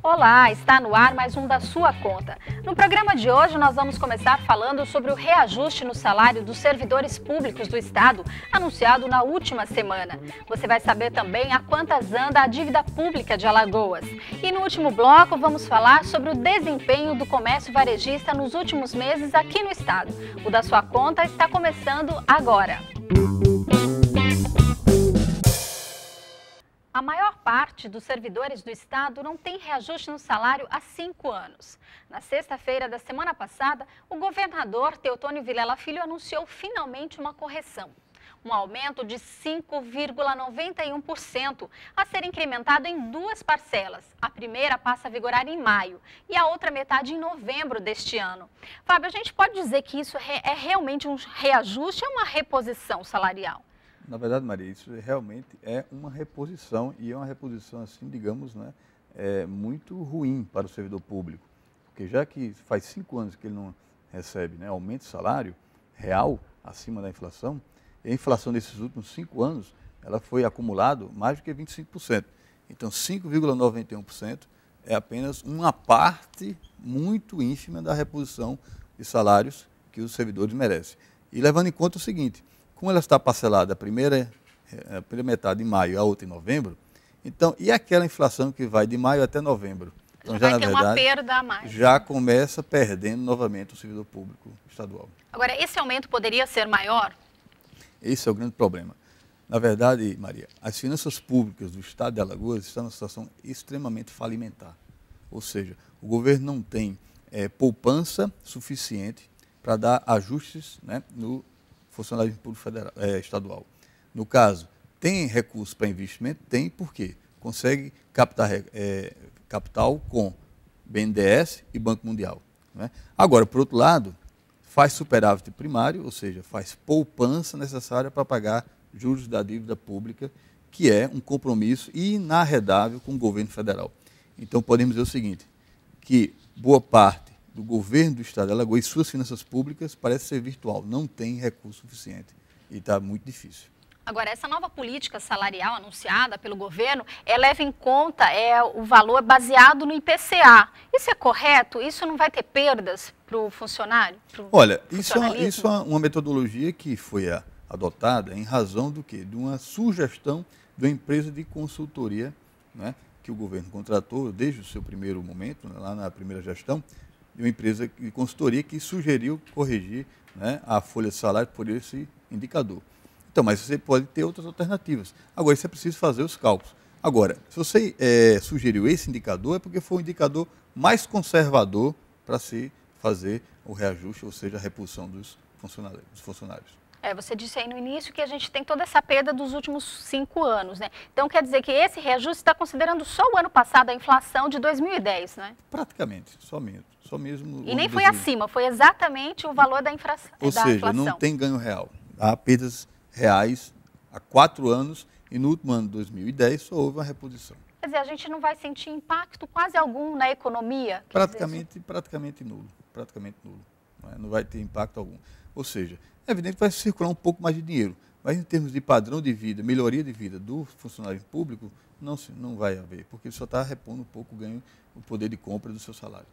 Olá, está no ar mais um da sua conta. No programa de hoje nós vamos começar falando sobre o reajuste no salário dos servidores públicos do Estado, anunciado na última semana. Você vai saber também a quantas anda a dívida pública de Alagoas. E no último bloco vamos falar sobre o desempenho do comércio varejista nos últimos meses aqui no Estado. O da sua conta está começando agora. A maior parte dos servidores do Estado não tem reajuste no salário há 5 anos. Na sexta-feira da semana passada, o governador Teotônio Vilela Filho anunciou finalmente uma correção. Um aumento de 5,91% a ser incrementado em 2 parcelas. A primeira passa a vigorar em maio e a outra metade em novembro deste ano. Fábio, a gente pode dizer que isso é realmente um reajuste ou uma reposição salarial? Na verdade, Maria, isso realmente é uma reposição e é uma reposição, assim, digamos, né, muito ruim para o servidor público. Porque já que faz 5 anos que ele não recebe, né, aumento de salário real acima da inflação, e a inflação desses últimos 5 anos, ela foi acumulado mais do que 25%. Então, 5,91% é apenas uma parte muito ínfima da reposição de salários que os servidores merecem. E levando em conta o seguinte: como ela está parcelada a primeira metade em maio e a outra em novembro, então, e aquela inflação que vai de maio até novembro? Então, já vai ter uma perda a mais. Já começa perdendo novamente o servidor público estadual. Agora, esse aumento poderia ser maior? Esse é o grande problema. Na verdade, Maria, as finanças públicas do estado de Alagoas estão numa situação extremamente falimentar. Ou seja, o governo não tem poupança suficiente para dar ajustes, né, no funcionário público federal, estadual. No caso, tem recurso para investimento? Tem, por quê? Consegue captar capital com BNDES e Banco Mundial. Né? Agora, por outro lado, faz superávit primário, ou seja, faz poupança necessária para pagar juros da dívida pública, que é um compromisso inarredável com o governo federal. Então, podemos dizer o seguinte, que boa parte do governo do estado de Alagoas e suas finanças públicas parece ser virtual, não tem recurso suficiente e está muito difícil. Agora, essa nova política salarial anunciada pelo governo, leva em conta o valor baseado no IPCA. Isso é correto? Isso não vai ter perdas para o funcionário? Olha, isso é uma metodologia que foi adotada em razão do quê? De uma sugestão de uma empresa de consultoria, né, que o governo contratou desde o seu primeiro momento, né, lá na primeira gestão, de uma empresa de consultoria que sugeriu corrigir, né, a folha de salário por esse indicador. Então, mas você pode ter outras alternativas. Agora, isso é preciso fazer os cálculos. Agora, se você sugeriu esse indicador, é porque foi o indicador mais conservador para se fazer o reajuste, ou seja, a reposição dos funcionários. Você disse aí no início que a gente tem toda essa perda dos últimos 5 anos, né? Então, quer dizer que esse reajuste está considerando só o ano passado, a inflação de 2010, né? Praticamente, só mesmo. E nem foi acima, foi exatamente o valor da inflação. Ou seja, não tem ganho real. Há perdas reais há 4 anos e no último ano de 2010 só houve uma reposição. Quer dizer, a gente não vai sentir impacto quase algum na economia? Praticamente nulo. Não vai ter impacto algum. Ou seja, é evidente que vai circular um pouco mais de dinheiro, mas em termos de padrão de vida, melhoria de vida do funcionário público, não vai haver, porque ele só está repondo um pouco o poder de compra do seu salário.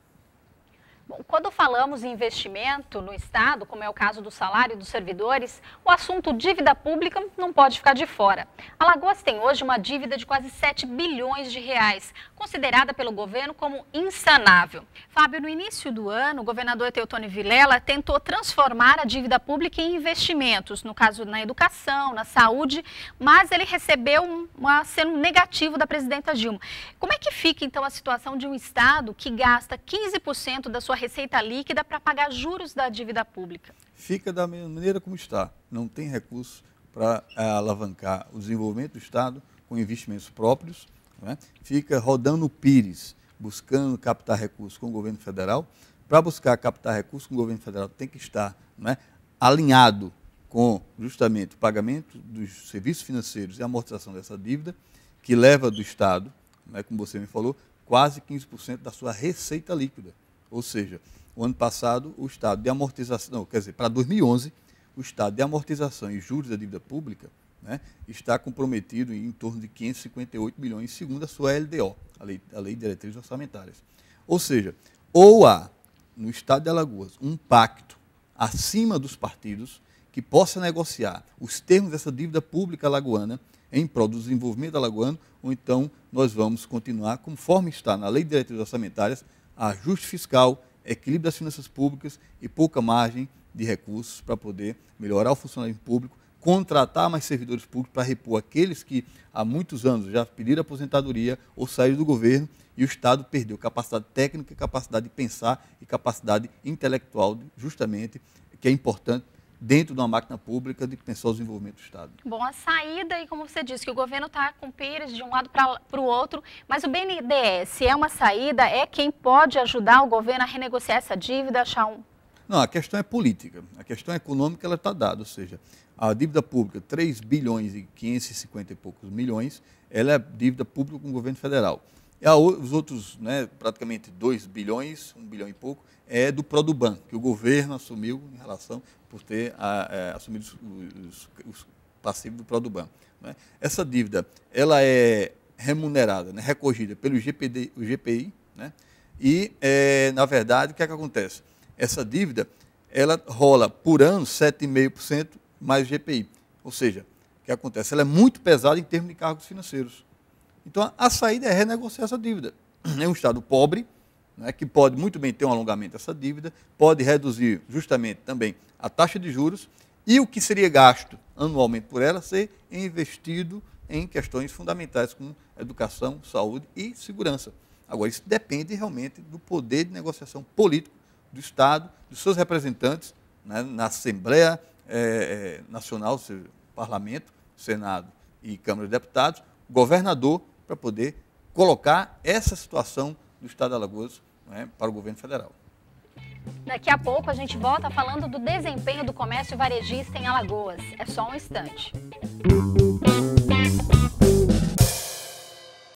Bom, quando falamos em investimento no Estado, como é o caso do salário dos servidores, o assunto dívida pública não pode ficar de fora. Alagoas tem hoje uma dívida de quase 7 bilhões de reais, considerada pelo governo como insanável. Fábio, no início do ano, o governador Teotônio Vilela tentou transformar a dívida pública em investimentos, no caso na educação, na saúde, mas ele recebeu um aceno negativo da presidenta Dilma. Como é que fica, então, a situação de um Estado que gasta 15% da sua receita líquida para pagar juros da dívida pública? Fica da mesma maneira como está. Não tem recurso para alavancar o desenvolvimento do Estado com investimentos próprios, né? Fica rodando o pires, buscando captar recursos com o governo federal. Para buscar captar recursos com o governo federal tem que estar, né, alinhado com justamente o pagamento dos serviços financeiros e a amortização dessa dívida, que leva do Estado, né, como você me falou, quase 15% da sua receita líquida. Ou seja, o ano passado, o estado de amortização, para 2011, o estado de amortização e juros da dívida pública, né, está comprometido em torno de 558 bilhões, segundo a sua LDO, a Lei de Diretrizes Orçamentárias. Ou seja, ou há, no Estado de Alagoas, um pacto acima dos partidos que possa negociar os termos dessa dívida pública alagoana em prol do desenvolvimento alagoano, ou então nós vamos continuar, conforme está na Lei de Diretrizes Orçamentárias, ajuste fiscal, equilíbrio das finanças públicas e pouca margem de recursos para poder melhorar o funcionamento público, contratar mais servidores públicos para repor aqueles que há muitos anos já pediram aposentadoria ou saíram do governo e o Estado perdeu capacidade técnica, capacidade de pensar e capacidade intelectual, justamente, que é importante dentro de uma máquina pública de pensar o desenvolvimento do Estado. Bom, a saída, e como você disse, que o governo está com pires de um lado para o outro, mas o BNDES é uma saída, é quem pode ajudar o governo a renegociar essa dívida, achar um... Não, a questão é política, a questão econômica ela está dada, ou seja, a dívida pública, 3 bilhões e 550 e poucos milhões, ela é dívida pública com o governo federal. E os outros, né, praticamente 2 bilhões, 1 bilhão e pouco, é do Produban, que o governo assumiu em relação por ter assumido os passivos do Produban. Né? Essa dívida ela é remunerada, né, recogida pelo GPI, né? E, na verdade, o que é que acontece? Essa dívida ela rola por ano 7,5% mais o GPI. Ou seja, o que acontece? Ela é muito pesada em termos de cargos financeiros. Então, a saída é renegociar essa dívida. É um Estado pobre, né, que pode muito bem ter um alongamento dessa dívida, pode reduzir justamente também a taxa de juros e o que seria gasto anualmente por ela ser investido em questões fundamentais como educação, saúde e segurança. Agora, isso depende realmente do poder de negociação político do Estado, dos seus representantes, né, na Assembleia Nacional, seja, Parlamento, Senado e Câmara de Deputados, governador, para poder colocar essa situação do Estado de Alagoas, né, para o governo federal. Daqui a pouco a gente volta falando do desempenho do comércio varejista em Alagoas. É só um instante.